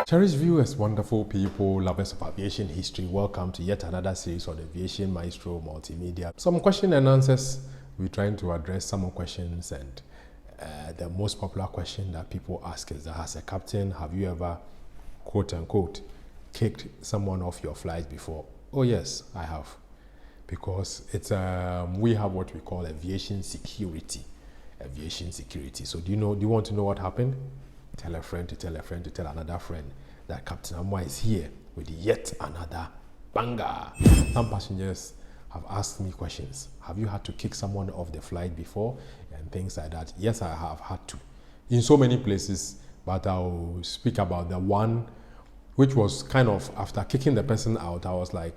Cherished viewers, wonderful people, lovers of aviation history, welcome to yet another series on Aviation Maestro Multimedia. Some question and answers. We're trying to address some more questions, and the most popular question that people ask is that, as a captain, have you ever, quote unquote, kicked someone off your flight before? Oh yes, I have, because it's we have what we call aviation security. Aviation security. So do you want to know what happened? Tell a friend to tell a friend to tell another friend that Captain Amwa is here with yet another banger. Some passengers have asked me questions. Have you had to kick someone off the flight before? And things like that. Yes, I have had to. In so many places, but I'll speak about the one which was kind of, after kicking the person out, I was like,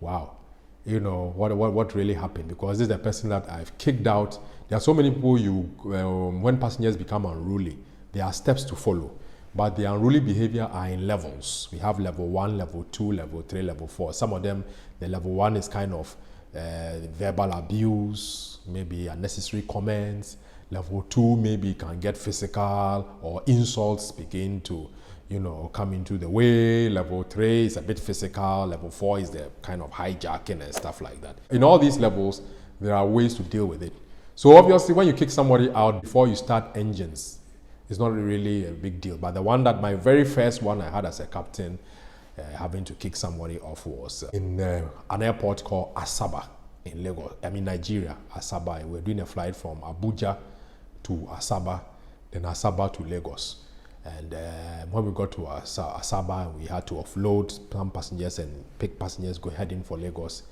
wow, you know, what really happened? Because this is the person that I've kicked out. There are so many people when passengers become unruly, there are steps to follow, but the unruly behavior are in levels. We have level 1, level 2, level 3, level 4. Some of them, the level 1 is kind of verbal abuse, maybe unnecessary comments. Level 2 maybe can get physical, or insults begin to, come into the way. Level 3 is a bit physical. Level 4 is the kind of hijacking and stuff like that. In all these levels, there are ways to deal with it. So obviously, when you kick somebody out before you start engines, it's not really a big deal. But the one that my very first one I had as a captain, having to kick somebody off, was in an airport called Asaba in Lagos. Nigeria, Asaba. We're doing a flight from Abuja to Asaba, then Asaba to Lagos. And when we got to Asaba, we had to offload some passengers and pick passengers heading for Lagos.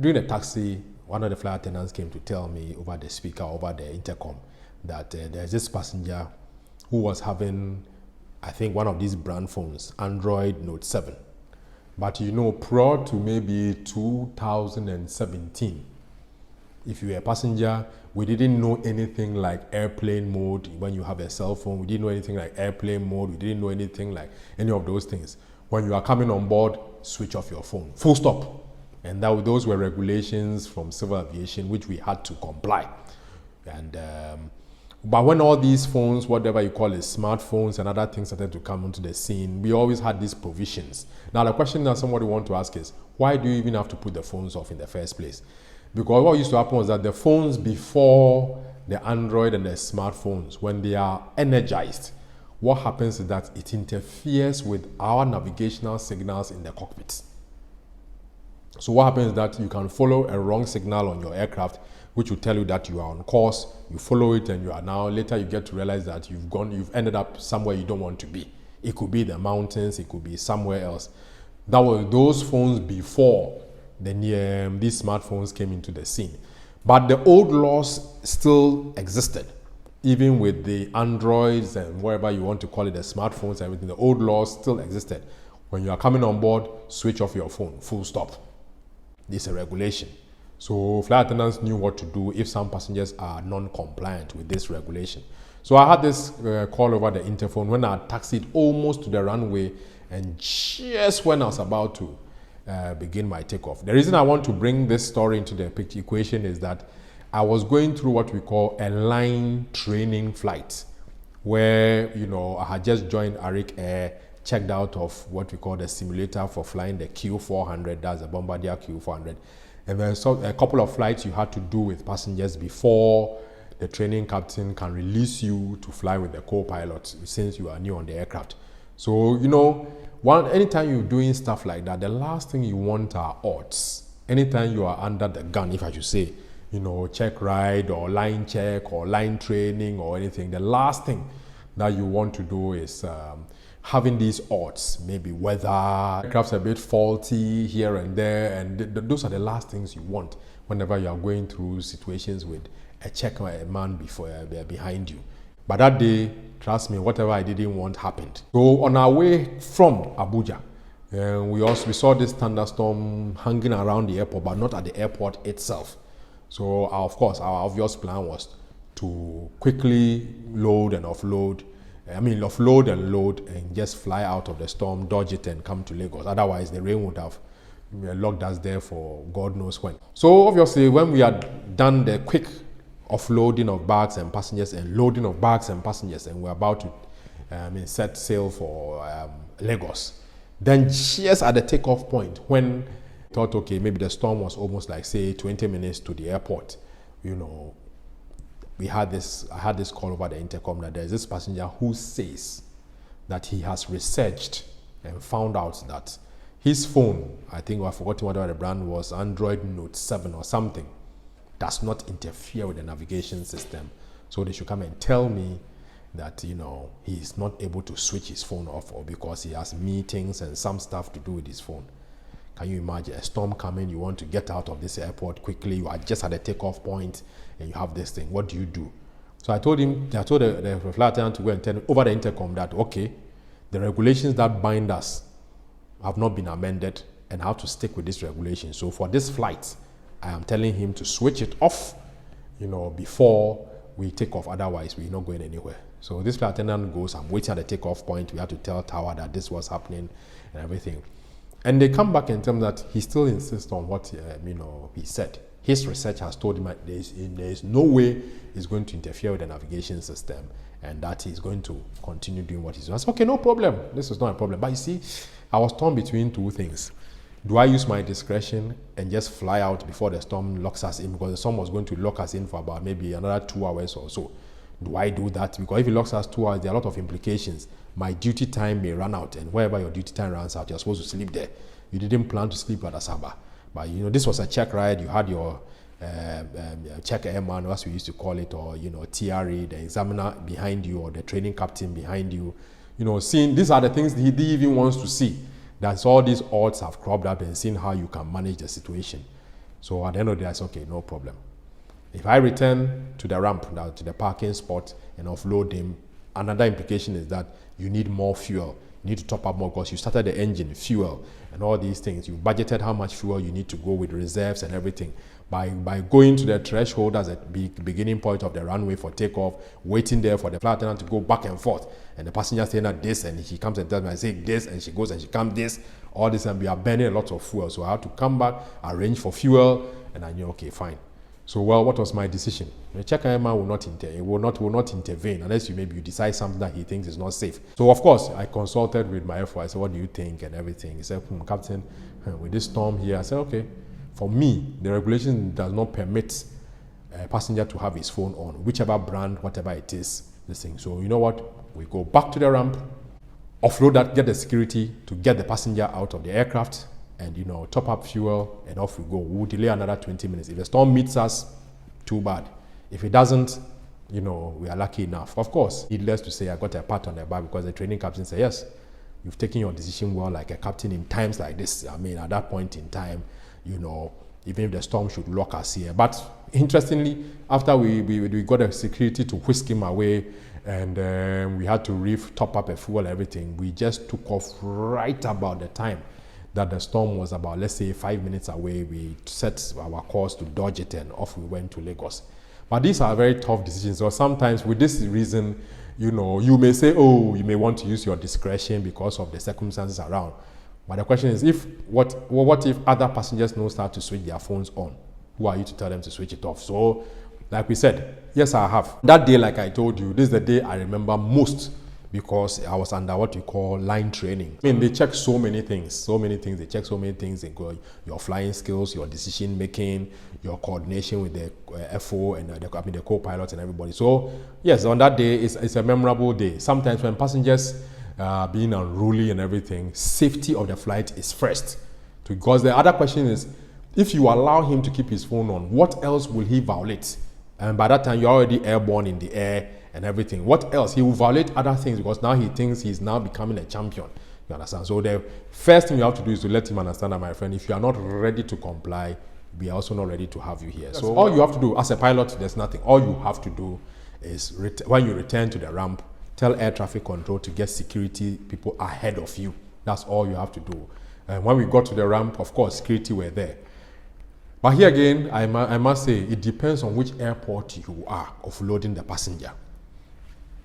During the taxi, one of the flight attendants came to tell me over the speaker, over the intercom, that there's this passenger who was having, I think, one of these brand phones, Android Note 7. But prior to maybe 2017, if you were a passenger, we didn't know anything like airplane mode. When you have a cell phone, we didn't know anything like airplane mode. We didn't know anything like any of those things. When you are coming on board, switch off your phone, full stop. And those were regulations from civil aviation, which we had to comply. And but when all these phones, whatever you call it, smartphones and other things started to come onto the scene, we always had these provisions. Now, the question that somebody wants to ask is, why do you even have to put the phones off in the first place? Because what used to happen was that the phones before the Android and the smartphones, when they are energized, what happens is that it interferes with our navigational signals in the cockpit. So what happens is that you can follow a wrong signal on your aircraft, which will tell you that you are on course. You follow it, and you are now, later you get to realize that you've ended up somewhere you don't want to be. It could be the mountains, it could be somewhere else. That was those phones before these smartphones came into the scene. But the old laws still existed, even with the Androids and whatever you want to call it, the smartphones, everything. The old laws still existed. When you are coming on board, switch off your phone, full stop. This is a regulation. So flight attendants knew what to do if some passengers are non-compliant with this regulation. So I had this call over the interphone when I taxied almost to the runway, and just when I was about to begin my takeoff. The reason I want to bring this story into the equation is that I was going through what we call a line training flight, where I had just joined Arik Air, checked out of what we call the simulator for flying the Q400, that's the Bombardier Q400. And there's a couple of flights you had to do with passengers before the training captain can release you to fly with the co-pilot, since you are new on the aircraft. So, anytime you're doing stuff like that, the last thing you want are odds. Anytime you are under the gun, if I should say, check ride or line check or line training or anything, the last thing that you want to do is having these odds, maybe weather, aircraft's a bit faulty here and there, and those are the last things you want whenever you are going through situations with a check man behind you. But that day, trust me, whatever I didn't want happened. So on our way from Abuja, we saw this thunderstorm hanging around the airport, but not at the airport itself. So of course, our obvious plan was to quickly load and offload and load and just fly out of the storm, dodge it and come to Lagos. Otherwise, the rain would have locked us there for God knows when. So obviously, when we had done the quick offloading of bags and passengers and loading of bags and passengers, and we're about to set sail for Lagos, then just at the takeoff point, when I thought, okay, maybe the storm was almost like, say, 20 minutes to the airport, I had this call over the intercom that there's this passenger who says that he has researched and found out that his phone, I think I've forgotten what the brand was, Android Note 7 or something, does not interfere with the navigation system. So they should come and tell me that, he's not able to switch his phone off, or because he has meetings and some stuff to do with his phone. Can you imagine a storm coming? You want to get out of this airport quickly. You are just at the takeoff point and you have this thing. What do you do? So I told the flight attendant to go and tell him over the intercom that, okay, the regulations that bind us have not been amended and I have to stick with this regulation. So for this flight, I am telling him to switch it off, before we take off. Otherwise, we're not going anywhere. So this flight attendant goes, I'm waiting at the takeoff point. We have to tell Tower that this was happening and everything. And they come back and tell me that he still insists on what he said. His research has told him that there is no way he's going to interfere with the navigation system and that he's going to continue doing what he's doing. I said, okay, no problem. This is not a problem. But you see, I was torn between two things. Do I use my discretion and just fly out before the storm locks us in? Because the storm was going to lock us in for about maybe another 2 hours or so. Do I do that? Because if it locks us 2 hours, there are a lot of implications. My duty time may run out, and wherever your duty time runs out, you're supposed to sleep there. You didn't plan to sleep at Asaba. But this was a check ride. You had your check airman, as we used to call it, or TRE, the examiner behind you, or the training captain behind you. Seeing these are the things he even wants to see. That's all these odds have cropped up and seeing how you can manage the situation. So at the end of the day, I said, okay, no problem. If I return to the ramp, to the parking spot, and offload him, another implication is that you need more fuel. You need to top up more because you started the engine, fuel, and all these things. You budgeted how much fuel you need to go with reserves and everything. By going to the threshold as a beginning point of the runway for takeoff, waiting there for the flight attendant to go back and forth, and the passenger saying that this, and she comes and tells me, I say this, and she goes and she comes this, all this, and we are burning a lot of fuel. So I have to come back, arrange for fuel, and I knew, okay, fine. So, what was my decision? The check airman will not intervene unless you decide something that he thinks is not safe. So, of course, I consulted with my FO. I said, what do you think and everything? He said, Captain, with this storm here, I said, okay, for me, the regulation does not permit a passenger to have his phone on, whichever brand, whatever it is, this thing. So, you know what? We go back to the ramp, offload that, get the security to get the passenger out of the aircraft, and top up fuel, and off we go. We'll delay another 20 minutes. If the storm meets us, too bad. If it doesn't, we are lucky enough. Of course, needless to say, I got a pat on the back because the training captain said, yes, you've taken your decision well, like a captain in times like this. I mean, at that point in time, even if the storm should lock us here. But interestingly, after we got the security to whisk him away, and we had to top up a fuel, everything, we just took off right about the time that the storm was about, let's say, 5 minutes away. We set our course to dodge it, and off we went to Lagos. But these are very tough decisions. So sometimes with this reason, you may say, oh, you may want to use your discretion because of the circumstances around. But the question is, what if other passengers now start to switch their phones on? Who are you to tell them to switch it off? So, like we said, yes, I have. That day, like I told you, this is the day I remember most, because I was under what we call line training. I mean, they check so many things. They check so many things. They go your flying skills, your decision making, your coordination with the FO and the co-pilots and everybody. So, yes, on that day, it's a memorable day. Sometimes when passengers are being unruly and everything, safety of the flight is first. Because the other question is, if you allow him to keep his phone on, what else will he violate? And by that time, you're already airborne in the air and everything. What else? He will violate other things because now he thinks he's now becoming a champion. You understand? So the first thing you have to do is to let him understand that, my friend, if you are not ready to comply, we are also not ready to have you here. So all you have to do as a pilot, there's nothing. All you have to do is when you return to the ramp, tell air traffic control to get security people ahead of you. That's all you have to do. And when we got to the ramp, of course, security were there. But here again, I must say, it depends on which airport you are offloading the passenger.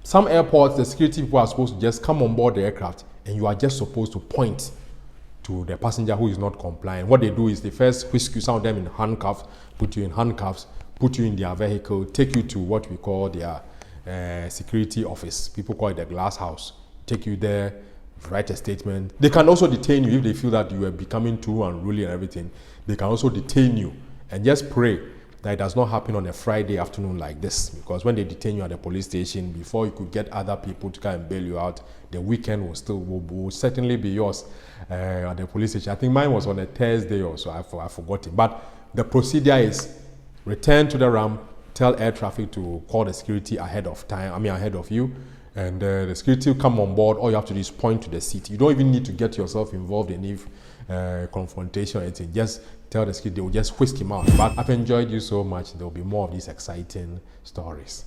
Some airports, the security people are supposed to just come on board the aircraft and you are just supposed to point to the passenger who is not compliant. What they do is they first whisk you, some of them in handcuffs, put you in their vehicle, take you to what we call their security office. People call it the glass house. Take you there, write a statement. They can also detain you if they feel that you are becoming too unruly and everything. They can also detain you, and just pray that it does not happen on a Friday afternoon like this, because when they detain you at the police station, before you could get other people to come and bail you out, the weekend will certainly be yours at the police station. I think mine was on a Thursday or so. I forgot it. But the procedure is return to the ramp, tell air traffic to call the security ahead of you, and the security will come on board. All you have to do is point to the seat. You don't even need to get yourself involved in any confrontation or anything. Just tell the security, they will just whisk him out. But I've enjoyed you so much. There will be more of these exciting stories.